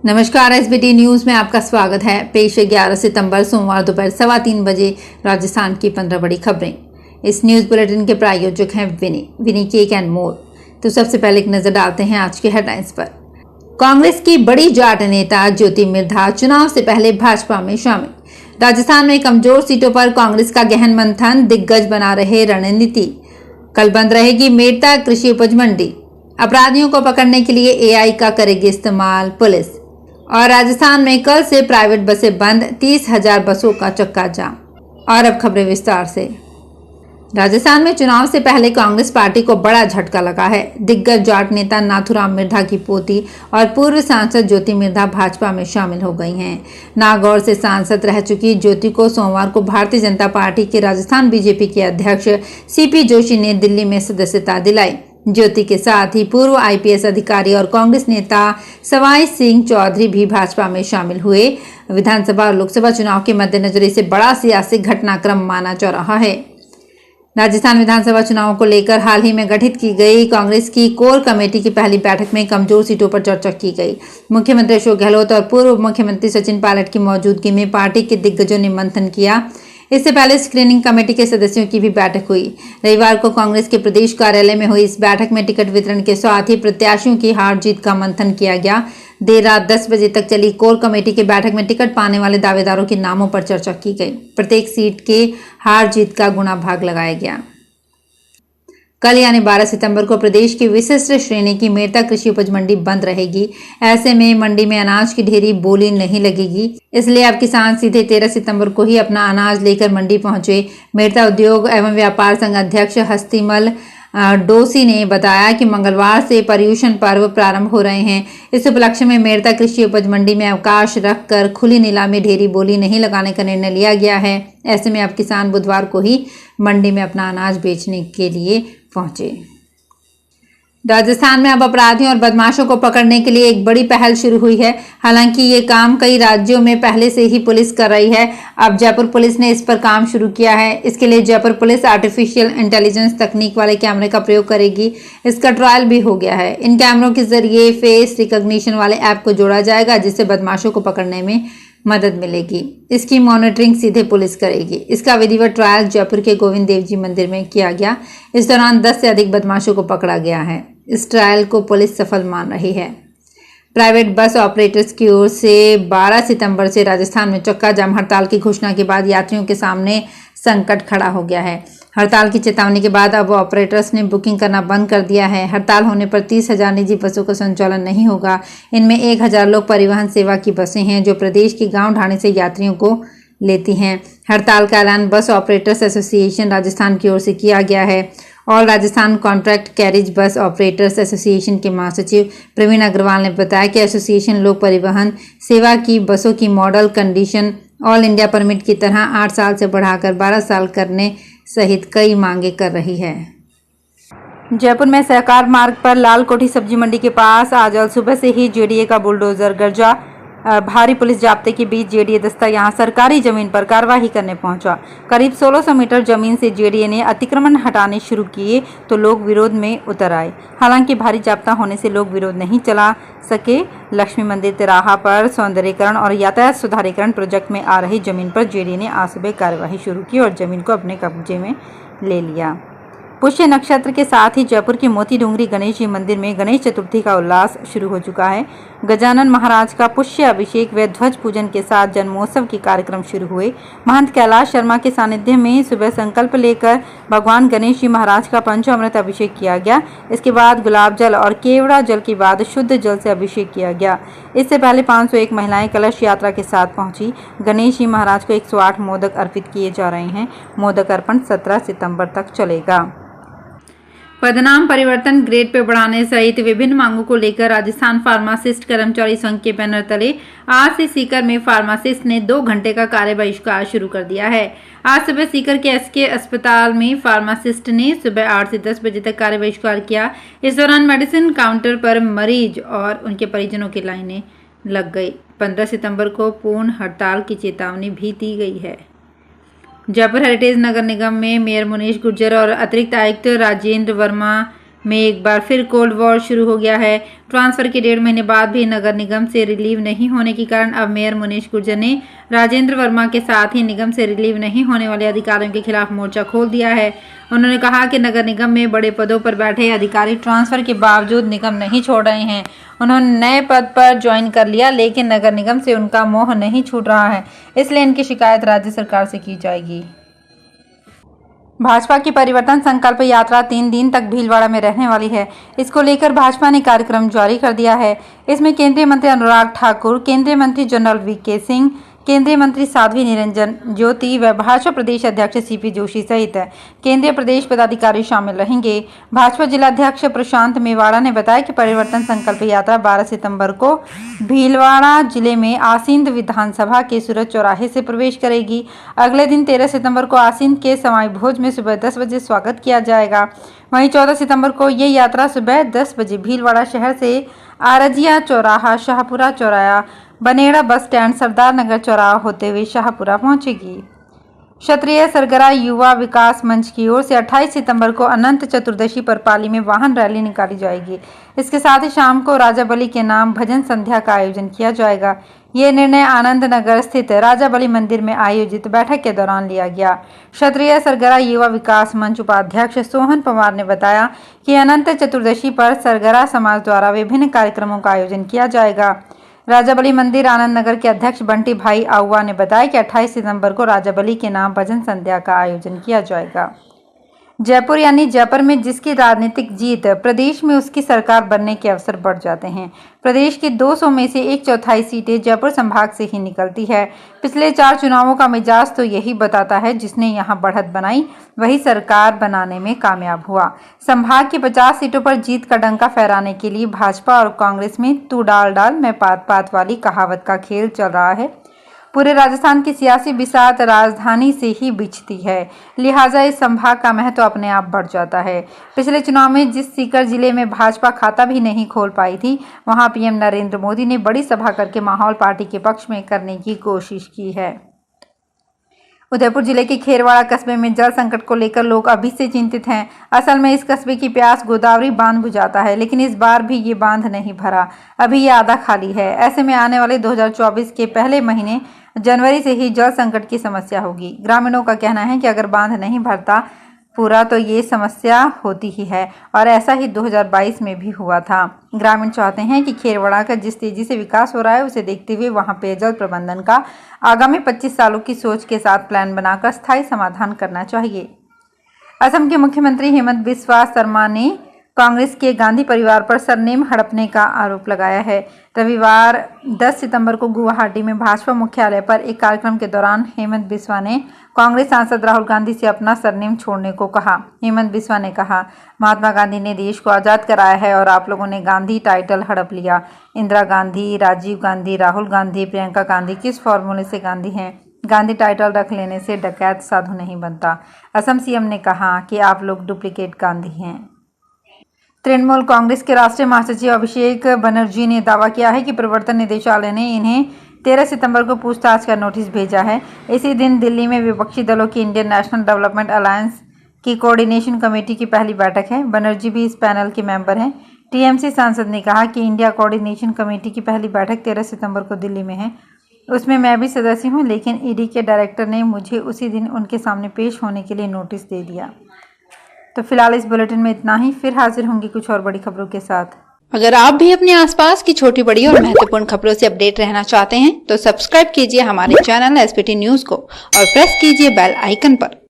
नमस्कार, SBT news में आपका स्वागत है। पेश है 11 सितंबर सोमवार दोपहर 3:15 बजे राजस्थान की 15 बड़ी खबरें। इस न्यूज बुलेटिन के प्रायोजक हैं विनी केक एंड मोर। तो सबसे पहले एक नजर डालते हैं आज के हेडलाइंस पर। कांग्रेस की बड़ी जाट नेता ज्योति मिर्धा चुनाव से पहले भाजपा में शामिल। राजस्थान में कमजोर सीटों पर कांग्रेस का गहन मंथन, दिग्गज बना रहे रणनीति। कल बंद रहेगी मेड़ता कृषि उपज मंडी। अपराधियों को पकड़ने के लिए एआई का करेगी इस्तेमाल पुलिस। और राजस्थान में कल से प्राइवेट बसें बंद, 30,000 बसों का चक्का जाम। और अब खबरें विस्तार से। राजस्थान में चुनाव से पहले कांग्रेस पार्टी को बड़ा झटका लगा है। दिग्गज जाट नेता नाथूराम मिर्धा की पोती और पूर्व सांसद ज्योति मिर्धा भाजपा में शामिल हो गई हैं। नागौर से सांसद रह चुकी ज्योति को सोमवार को भारतीय जनता पार्टी के राजस्थान बीजेपी के अध्यक्ष सीपी जोशी ने दिल्ली में सदस्यता दिलाई। ज्योति के साथ ही पूर्व आईपीएस अधिकारी और कांग्रेस नेता सवाई सिंह चौधरी भी भाजपा में शामिल हुए। विधानसभा और लोकसभा चुनाव के मद्देनजर इसे बड़ा सियासी घटनाक्रम माना जा रहा है। राजस्थान विधानसभा चुनाव को लेकर हाल ही में गठित की गई कांग्रेस की कोर कमेटी की पहली बैठक में कमजोर सीटों पर चर्चा की गई। मुख्यमंत्री अशोक गहलोत और पूर्व मुख्यमंत्री सचिन पायलट की मौजूदगी में पार्टी के दिग्गजों ने मंथन किया। इससे पहले स्क्रीनिंग कमेटी के सदस्यों की भी बैठक हुई। रविवार को कांग्रेस के प्रदेश कार्यालय में हुई इस बैठक में टिकट वितरण के साथ ही प्रत्याशियों की हार जीत का मंथन किया गया। देर रात 10 बजे तक चली कोर कमेटी की बैठक में टिकट पाने वाले दावेदारों के नामों पर चर्चा की गई। प्रत्येक सीट के हार जीत का गुणा भाग लगाया गया। कल यानी 12 सितंबर को प्रदेश की विशिष्ट श्रेणी की मेड़ता कृषि उपज मंडी बंद रहेगी। ऐसे में मंडी में अनाज की ढेरी बोली नहीं लगेगी, इसलिए अब किसान सीधे 13 सितंबर को ही अपना अनाज लेकर मंडी पहुंचे। मेड़ता उद्योग एवं व्यापार संघ अध्यक्ष हस्तिमल डोसी ने बताया कि मंगलवार से पर्युषण पर्व प्रारंभ हो रहे हैं। इस उपलक्ष्य में मेड़ता कृषि उपज मंडी में अवकाश रखकर खुली नीलामी ढेरी बोली नहीं लगाने का निर्णय लिया गया है। ऐसे में अब किसान बुधवार को ही मंडी में अपना अनाज बेचने के लिए पहुंचे। राजस्थान में अब अपराधियों और बदमाशों को पकड़ने के लिए एक बड़ी पहल शुरू हुई है। हालांकि ये काम कई राज्यों में पहले से ही पुलिस कर रही है। अब जयपुर पुलिस ने इस पर काम शुरू किया है। इसके लिए जयपुर पुलिस आर्टिफिशियल इंटेलिजेंस तकनीक वाले कैमरे का प्रयोग करेगी। इसका ट्रायल भी हो गया है। इन कैमरों के जरिए फेस रिकॉग्निशन वाले ऐप को जोड़ा जाएगा, जिससे बदमाशों को पकड़ने में मदद मिलेगी। इसकी मॉनिटरिंग सीधे पुलिस करेगी। इसका विधिवत ट्रायल जयपुर के गोविंद देव जी मंदिर में किया गया। इस दौरान 10 से अधिक बदमाशों को पकड़ा गया है। इस ट्रायल को पुलिस सफल मान रही है। प्राइवेट बस ऑपरेटर्स की ओर से 12 सितंबर से राजस्थान में चक्का जाम हड़ताल की घोषणा के बाद यात्रियों के सामने संकट खड़ा हो गया है। हड़ताल की चेतावनी के बाद अब ऑपरेटर्स ने बुकिंग करना बंद कर दिया है। हड़ताल होने पर 30,000 निजी बसों का संचालन नहीं होगा। इनमें 1,000 लोक परिवहन सेवा की बसें हैं, जो प्रदेश की गांव ढाणी से यात्रियों को लेती हैं। हड़ताल का ऐलान बस ऑपरेटर्स एसोसिएशन राजस्थान की ओर से किया गया है। और Rajasthan contract carriage bus operators association के महासचिव प्रवीण अग्रवाल ने बताया कि एसोसिएशन लोक परिवहन सेवा की बसों की model condition all India permit की तरह 8 साल से बढ़ाकर 12 साल करने सहित कई मांगे कर रही है। जयपुर में सहकार मार्ग पर लाल कोठी सब्जी मंडी के पास आज सुबह से ही जेडीए का बुलडोजर गरजा। भारी पुलिस जाब्ते के बीच जेडीए दस्ता यहां सरकारी जमीन पर कार्रवाई करने पहुंचा। करीब 1600 मीटर जमीन से जेडीए ने अतिक्रमण हटाने शुरू किए तो लोग विरोध में उतर आए। हालांकि भारी जाब्ता होने से लोग विरोध नहीं चला सके। लक्ष्मी मंदिर तिराहा पर सौंदर्यीकरण और यातायात सुधारीकरण प्रोजेक्ट में आ रही जमीन पर जेडीए ने आज सुबह कार्यवाही शुरू की और जमीन को अपने कब्जे में ले लिया। पुष्य नक्षत्र के साथ ही जयपुर के मोती डूंगरी गणेश जी मंदिर में गणेश चतुर्थी का उल्लास शुरू हो चुका है। गजानन महाराज का पुष्य अभिषेक व ध्वज पूजन के साथ जन्मोत्सव के कार्यक्रम शुरू हुए। महंत कैलाश शर्मा के सानिध्य में सुबह संकल्प लेकर भगवान गणेश जी महाराज का पंचामृत अभिषेक किया गया। इसके बाद गुलाब जल और केवड़ा जल के बाद शुद्ध जल से अभिषेक किया गया। इससे पहले 501 महिलाएं कलश यात्रा के साथ पहुंची। गणेश जी महाराज को 108 मोदक अर्पित किए जा रहे हैं। मोदक अर्पण 17 सितंबर तक चलेगा। पदनाम परिवर्तन, ग्रेड पे बढ़ाने सहित विभिन्न मांगों को लेकर राजस्थान फार्मासिस्ट कर्मचारी संघ के बैनर तले आज से सीकर में फार्मासिस्ट ने 2 घंटे का कार्य बहिष्कार शुरू कर दिया है। आज सुबह सीकर के एसके अस्पताल में फार्मासिस्ट ने सुबह 8 से 10 बजे तक कार्य बहिष्कार किया। इस दौरान मेडिसिन काउंटर पर मरीज और उनके परिजनों की लाइनें लग गई। 15 सितंबर को पूर्ण हड़ताल की चेतावनी भी दी गई है। जयपुर हेरिटेज नगर निगम में मेयर मुनीश गुर्जर और अतिरिक्त आयुक्त राजेंद्र वर्मा में एक बार फिर कोल्ड वॉर शुरू हो गया है। ट्रांसफर के 1.5 महीने बाद भी नगर निगम से रिलीव नहीं होने के कारण अब मेयर मुनीश गुर्जर ने राजेंद्र वर्मा के साथ ही निगम से रिलीव नहीं होने वाले अधिकारियों के खिलाफ मोर्चा खोल दिया है। उन्होंने कहा कि नगर निगम में बड़े पदों पर बैठे अधिकारी ट्रांसफर के बावजूद निगम नहीं छोड़ रहे हैं। उन्होंने नए पद पर ज्वाइन कर लिया, लेकिन नगर निगम से उनका मोह नहीं छूट रहा है, इसलिए इनकी शिकायत राज्य सरकार से की जाएगी। भाजपा की परिवर्तन संकल्प यात्रा 3 दिन तक भीलवाड़ा में रहने वाली है। इसको लेकर भाजपा ने कार्यक्रम जारी कर दिया है। इसमें केंद्रीय मंत्री अनुराग ठाकुर, केंद्रीय मंत्री जनरल वीके सिंह, केंद्रीय मंत्री साध्वी निरंजन ज्योति व भाजपा प्रदेश अध्यक्ष सीपी जोशी सहित केंद्रीय प्रदेश पदाधिकारी शामिल रहेंगे। भाजपा जिलाध्यक्ष प्रशांत मेवाड़ा ने बताया कि परिवर्तन संकल्प यात्रा 12 सितंबर को भीलवाड़ा जिले में आसींद विधानसभा के सूरज चौराहे से प्रवेश करेगी। अगले दिन 13 सितंबर को आसींद के सवाई भोज में सुबह 10 बजे स्वागत किया जाएगा। वहीं 14 सितंबर को ये यात्रा सुबह 10 बजे भीलवाड़ा शहर से आरजिया चौराहा, शाहपुरा चौराहा, बनेड़ा बस स्टैंड, सरदार नगर चौराहा होते हुए शाहपुरा पहुंचेगी। क्षत्रिय सरगरा युवा विकास मंच की ओर से 28 सितंबर को अनंत चतुर्दशी पर पाली में वाहन रैली निकाली जाएगी। इसके साथ ही शाम को राजा बली के नाम भजन संध्या का आयोजन किया जाएगा। ये निर्णय आनंद नगर स्थित राजा बली मंदिर में आयोजित बैठक के दौरान लिया गया। क्षत्रिय सरगरा युवा विकास मंच उपाध्यक्ष सोहन पवार ने बताया कि अनंत चतुर्दशी पर सरगरा समाज द्वारा विभिन्न कार्यक्रमों का आयोजन किया जाएगा। राजा बली मंदिर आनंद नगर के अध्यक्ष बंटी भाई आउआ ने बताया कि 28 सितंबर को राजा बली के नाम भजन संध्या का आयोजन किया जाएगा। जयपुर यानी जयपुर में जिसकी राजनीतिक जीत, प्रदेश में उसकी सरकार बनने के अवसर बढ़ जाते हैं। प्रदेश की 200 में से 1/4 सीटें जयपुर संभाग से ही निकलती है। पिछले 4 चुनावों का मिजाज तो यही बताता है, जिसने यहां बढ़त बनाई वही सरकार बनाने में कामयाब हुआ। संभाग की 50 सीटों पर जीत का डंका फहराने के लिए भाजपा और कांग्रेस में तू डाल डाल मैं पात पात वाली कहावत का खेल चल रहा है। पूरे राजस्थान की सियासी बिसात राजधानी से ही बिछती है, लिहाजा इस संभाग का महत्व अपने आप बढ़ जाता है। पिछले चुनाव में जिस सीकर जिले में भाजपा खाता भी नहीं खोल पाई थी, वहां पीएम नरेंद्र मोदी ने बड़ी सभा करके माहौल पार्टी के पक्ष में करने की कोशिश की है। उदयपुर जिले के खेरवाड़ा कस्बे में जल संकट को लेकर लोग अभी से चिंतित हैं। असल में इस कस्बे की प्यास गोदावरी बांध बुझाता है, लेकिन इस बार भी ये बांध नहीं भरा, अभी ये आधा खाली है। ऐसे में आने वाले 2024 के पहले महीने जनवरी से ही जल संकट की समस्या होगी। ग्रामीणों का कहना है कि अगर बांध नहीं भरता पूरा तो ये समस्या होती ही है, और ऐसा ही 2022 में भी हुआ था। ग्रामीण चाहते हैं कि खेरवाड़ा का जिस तेजी से विकास हो रहा है उसे देखते हुए वहां पेयजल प्रबंधन का आगामी 25 सालों की सोच के साथ प्लान बनाकर स्थायी समाधान करना चाहिए। असम के मुख्यमंत्री हेमंत बिस्वा शर्मा ने कांग्रेस के गांधी परिवार पर सरनेम हड़पने का आरोप लगाया है। रविवार 10 सितंबर को गुवाहाटी में भाजपा मुख्यालय पर एक कार्यक्रम के दौरान हेमंत बिस्वा ने कांग्रेस सांसद राहुल गांधी से अपना सरनेम छोड़ने को कहा। हेमंत बिस्वा ने कहा, महात्मा गांधी ने देश को आज़ाद कराया है और आप लोगों ने गांधी टाइटल हड़प लिया। इंदिरा गांधी, राजीव गांधी, राहुल गांधी, प्रियंका गांधी किस फॉर्मूले से गांधी हैं? गांधी टाइटल रख लेने से डकैत साधु नहीं बनता। असम सीएम ने कहा कि आप लोग डुप्लीकेट गांधी हैं। तृणमूल कांग्रेस के राष्ट्रीय महासचिव अभिषेक बनर्जी ने दावा किया है कि प्रवर्तन निदेशालय ने इन्हें 13 सितंबर को पूछताछ का नोटिस भेजा है। इसी दिन दिल्ली में विपक्षी दलों की इंडियन नेशनल डेवलपमेंट अलायंस की कोऑर्डिनेशन कमेटी की पहली बैठक है। बनर्जी भी इस पैनल के मेंबर हैं। टीएमसी सांसद ने कहा कि इंडिया कोऑर्डिनेशन कमेटी की पहली बैठक 13 सितंबर को दिल्ली में है। उसमें मैं भी सदस्य हूं, लेकिन ईडी के डायरेक्टर ने मुझे उसी दिन उनके सामने पेश होने के लिए नोटिस दे दिया। तो फिलहाल इस बुलेटिन में इतना ही, फिर हाजिर होंगी कुछ और बड़ी खबरों के साथ। अगर आप भी अपने आसपास की छोटी बड़ी और महत्वपूर्ण खबरों से अपडेट रहना चाहते हैं तो सब्सक्राइब कीजिए हमारे चैनल एसपीटी न्यूज को और प्रेस कीजिए बेल आइकन पर।